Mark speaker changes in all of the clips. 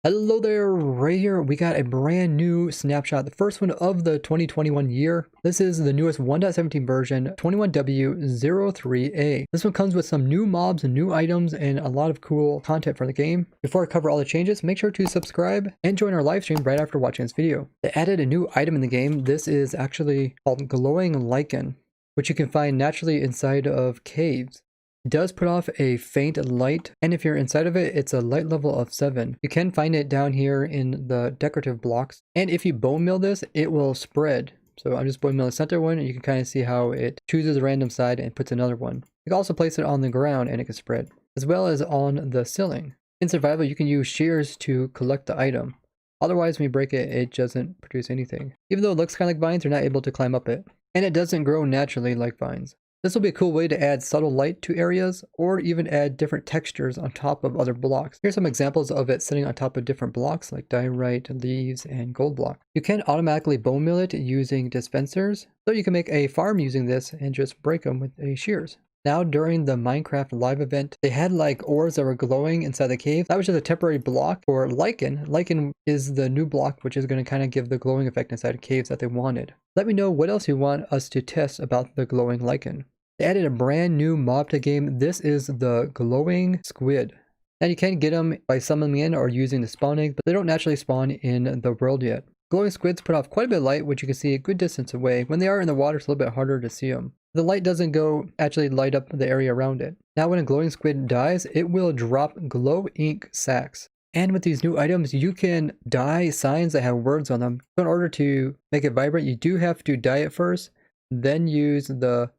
Speaker 1: Hello there, right here we got a brand new snapshot, the first one of the 2021 year. This is the newest 1.17 version, 21W03A. This one comes with some new mobs and new items and a lot of cool content for the game. Before I cover all the changes, make sure to subscribe and join our live stream right after watching this video. They added a new item in the game. This is actually called glowing lichen, which you can find naturally inside of caves. It does put off a faint light, and if you're inside of it, it's a light level of 7. You can find it down here in the decorative blocks, and if you bone meal this, it will spread. So I'm just bone meal the center one, and you can kind of see how it chooses a random side and puts another one. You can also place it on the ground and it can spread, as well as on the ceiling. In survival, you can use shears to collect the item. Otherwise, when you break it, it doesn't produce anything. Even though it looks kind of like vines, you're not able to climb up it. And it doesn't grow naturally like vines. This will be a cool way to add subtle light to areas, or even add different textures on top of other blocks. Here's some examples of it sitting on top of different blocks like diorite, leaves, and gold block. You can automatically bone meal it using dispensers, so you can make a farm using this and just break them with a shears. Now during the Minecraft live event, they had like ores that were glowing inside the cave. That was just a temporary block for Lichen. Lichen is the new block which is going to kind of give the glowing effect inside of caves that they wanted. Let me know what else you want us to test about the glowing Lichen. They added a brand new mob to the game. This is the glowing squid. Now you can get them by summoning in or using the spawn egg, but they don't naturally spawn in the world yet. Glowing squids put off quite a bit of light, which you can see a good distance away. When they are in the water, it's a little bit harder to see them. The light doesn't actually light up the area around it. Now when a glowing squid dies, it will drop glow ink sacks. And with these new items, you can dye signs that have words on them. So in order to make it vibrant, you do have to dye it first, then use the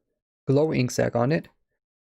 Speaker 1: glow ink sac on it,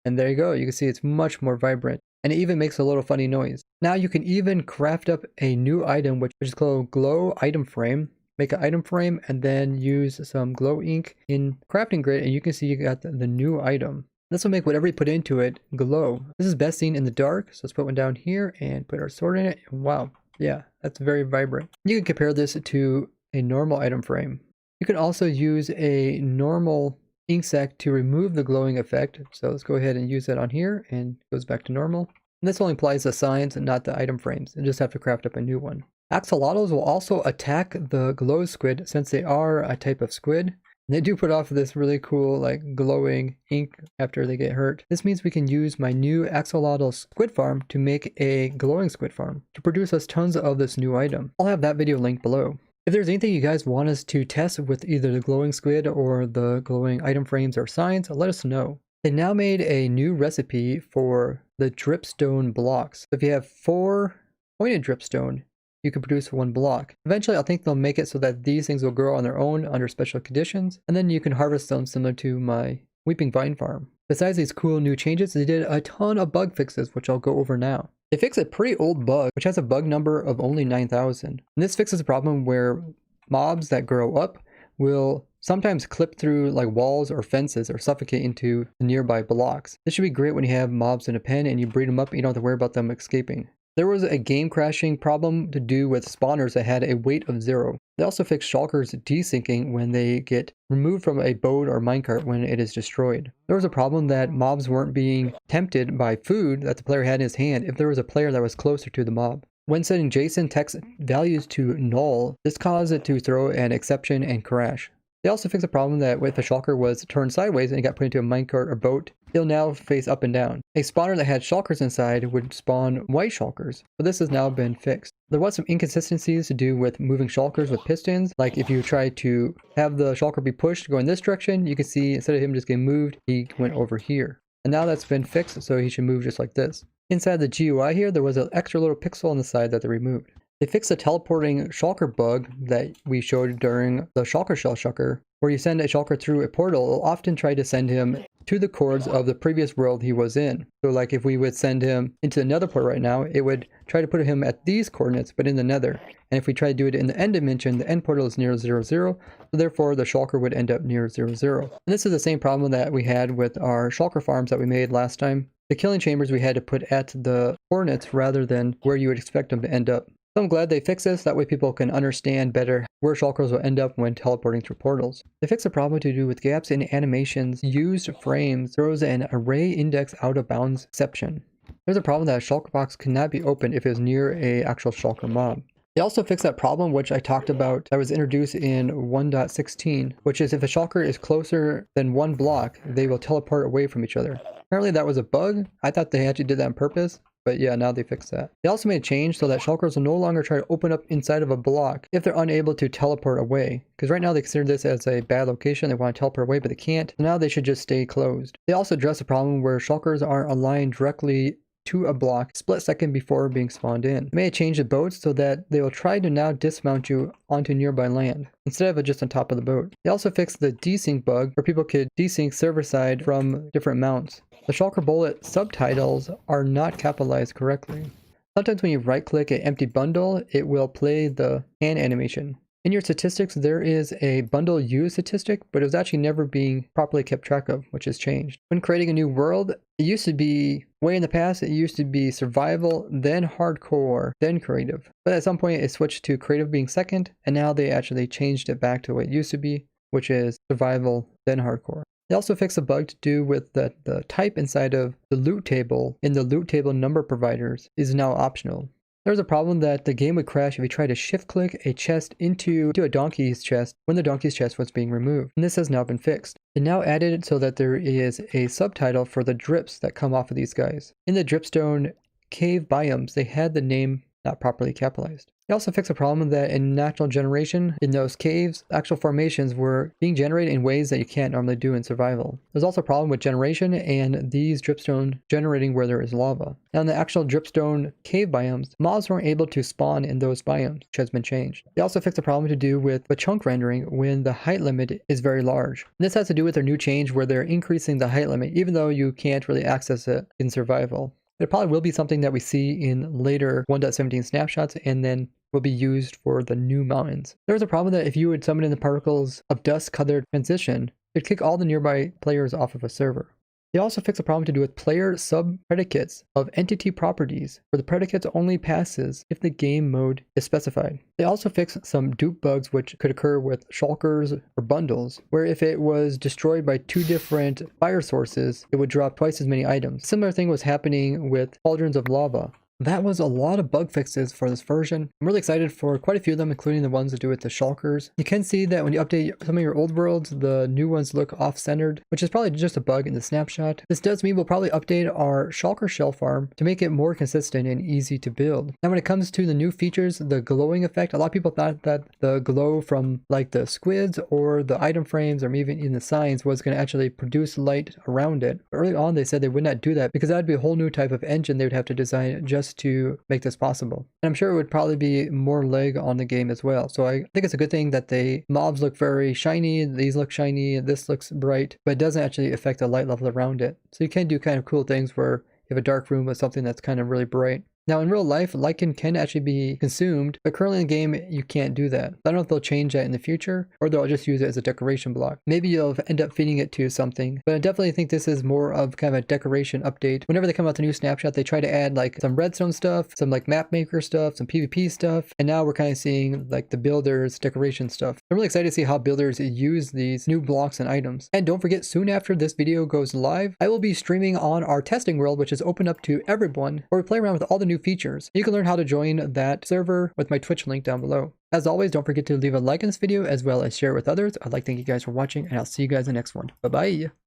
Speaker 1: and there you go. You can see it's much more vibrant, and it even makes a little funny noise. Now you can even craft up a new item which is called glow item frame. Make an item frame and then use some glow ink in crafting grid, and you can see you got the new item. This will make whatever you put into it glow. This is best seen in the dark, so let's put one down here and put our sword in it. Wow, yeah, that's very vibrant. You can compare this to a normal item frame. You can also use a normal ink sac to remove the glowing effect. So let's go ahead and use that on here, and it goes back to normal. And this only applies the signs and not the item frames. You just have to craft up a new one. Axolotls will also attack the glow squid since they are a type of squid. And they do put off this really cool like glowing ink after they get hurt. This means we can use my new axolotl squid farm to make a glowing squid farm to produce us tons of this new item. I'll have that video linked below. If there's anything you guys want us to test with either the glowing squid or the glowing item frames or signs, let us know. They now made a new recipe for the dripstone blocks. If you have 4 pointed dripstone, you can produce 1 block. Eventually, I think they'll make it so that these things will grow on their own under special conditions, and then you can harvest them similar to my weeping vine farm. Besides these cool new changes, they did a ton of bug fixes, which I'll go over now. They fixed a pretty old bug, which has a bug number of only 9,000. And this fixes a problem where mobs that grow up will sometimes clip through like walls or fences or suffocate into the nearby blocks. This should be great when you have mobs in a pen and you breed them up and you don't have to worry about them escaping. There was a game crashing problem to do with spawners that had a weight of 0. They also fixed shulkers desyncing when they get removed from a boat or minecart when it is destroyed. There was a problem that mobs weren't being tempted by food that the player had in his hand if there was a player that was closer to the mob. When setting JSON text values to null, this caused it to throw an exception and crash. They also fixed a problem that if a shulker was turned sideways and it got put into a minecart or boat, it'll now face up and down. A spawner that had shulkers inside would spawn white shulkers, but this has now been fixed. There was some inconsistencies to do with moving shulkers with pistons, like if you try to have the shulker be pushed going this direction, you can see instead of him just getting moved, he went over here. And now that's been fixed, so he should move just like this. Inside the GUI here, there was an extra little pixel on the side that they removed. They fixed the teleporting shulker bug that we showed during the shulker shell shulker, where you send a shulker through a portal, it'll often try to send him to the coords of the previous world he was in. So like if we would send him into the nether portal right now, it would try to put him at these coordinates, but in the nether. And if we try to do it in the end dimension, the end portal is near 0, 0, so therefore the shulker would end up near 0, 0. And this is the same problem that we had with our shulker farms that we made last time. The killing chambers we had to put at the coordinates rather than where you would expect them to end up. So I'm glad they fixed this, that way people can understand better where shulkers will end up when teleporting through portals. They fixed a problem to do with gaps in animations. Used frames throws an array index out of bounds exception. There's a problem that a shulker box cannot be opened if it is near a actual shulker mob. They also fixed that problem which I talked about that was introduced in 1.16, which is if a shulker is closer than one block, they will teleport away from each other. Apparently that was a bug. I thought they actually did that on purpose, but yeah, now they fixed that. They also made a change so that shulkers will no longer try to open up inside of a block if they're unable to teleport away. Because right now they consider this as a bad location, they want to teleport away, but they can't. So now they should just stay closed. They also addressed the problem where shulkers aren't aligned directly to a block split second before being spawned in. They may change the boats so that they will try to now dismount you onto nearby land instead of just on top of the boat. They also fixed the desync bug where people could desync server side from different mounts. The shulker bullet subtitles are not capitalized correctly. Sometimes when you right click an empty bundle, it will play the hand animation. In your statistics, there is a bundle use statistic, but it was actually never being properly kept track of, which has changed. When creating a new world, it used to be, way in the past, it used to be survival, then hardcore, then creative. But at some point it switched to creative being second, and now they actually changed it back to what it used to be, which is survival, then hardcore. They also fixed a bug to do with the type inside of the loot table in the loot table number providers is now optional. There's a problem that the game would crash if you try to shift click a chest into a donkey's chest when the donkey's chest was being removed. And this has now been fixed. It now added it so that there is a subtitle for the drips that come off of these guys. In the Dripstone cave biomes, they had the name not properly capitalized. They also fixed a problem that in natural generation, in those caves, actual formations were being generated in ways that you can't normally do in survival. There's also a problem with generation and these dripstone generating where there is lava. Now in the actual dripstone cave biomes, mobs weren't able to spawn in those biomes, which has been changed. They also fixed a problem to do with the chunk rendering when the height limit is very large. And this has to do with their new change where they're increasing the height limit even though you can't really access it in survival. It probably will be something that we see in later 1.17 snapshots and then will be used for the new mountains. There was a problem that if you would summon in the particles of dust colored transition, it'd kick all the nearby players off of a server. They also fixed a problem to do with player sub-predicates of entity properties, where the predicates only passes if the game mode is specified. They also fixed some dupe bugs which could occur with shulkers or bundles, where if it was destroyed by two different fire sources, it would drop twice as many items. Similar thing was happening with cauldrons of lava. That was a lot of bug fixes for this version. I'm really excited for quite a few of them, including the ones that do with the shulkers. You can see that when you update some of your old worlds, the new ones look off-centered, which is probably just a bug in the snapshot. This does mean we'll probably update our shulker shell farm to make it more consistent and easy to build. Now when it comes to the new features, the glowing effect, a lot of people thought that the glow from like the squids or the item frames or even in the signs was going to actually produce light around it. But early on they said they would not do that because that would be a whole new type of engine they would have to design just to make this possible. And I'm sure it would probably be more lag on the game as well. So I think it's a good thing that the mobs look very shiny, these look shiny, this looks bright, but it doesn't actually affect the light level around it. So you can do kind of cool things where you have a dark room with something that's kind of really bright. Now in real life, Lichen can actually be consumed, but currently in the game, you can't do that. I don't know if they'll change that in the future, or they'll just use it as a decoration block. Maybe you'll end up feeding it to something, but I definitely think this is more of kind of a decoration update. Whenever they come out with a new snapshot, they try to add like some redstone stuff, some like map maker stuff, some PvP stuff, and now we're kind of seeing like the builders decoration stuff. I'm really excited to see how builders use these new blocks and items. And don't forget, soon after this video goes live, I will be streaming on our testing world, which is open up to everyone, where we play around with all the new features. You can learn how to join that server with my Twitch link down below. As always, don't forget to leave a like on this video as well as share it with others. I'd like to thank you guys for watching, and I'll see you guys in the next one. Bye bye.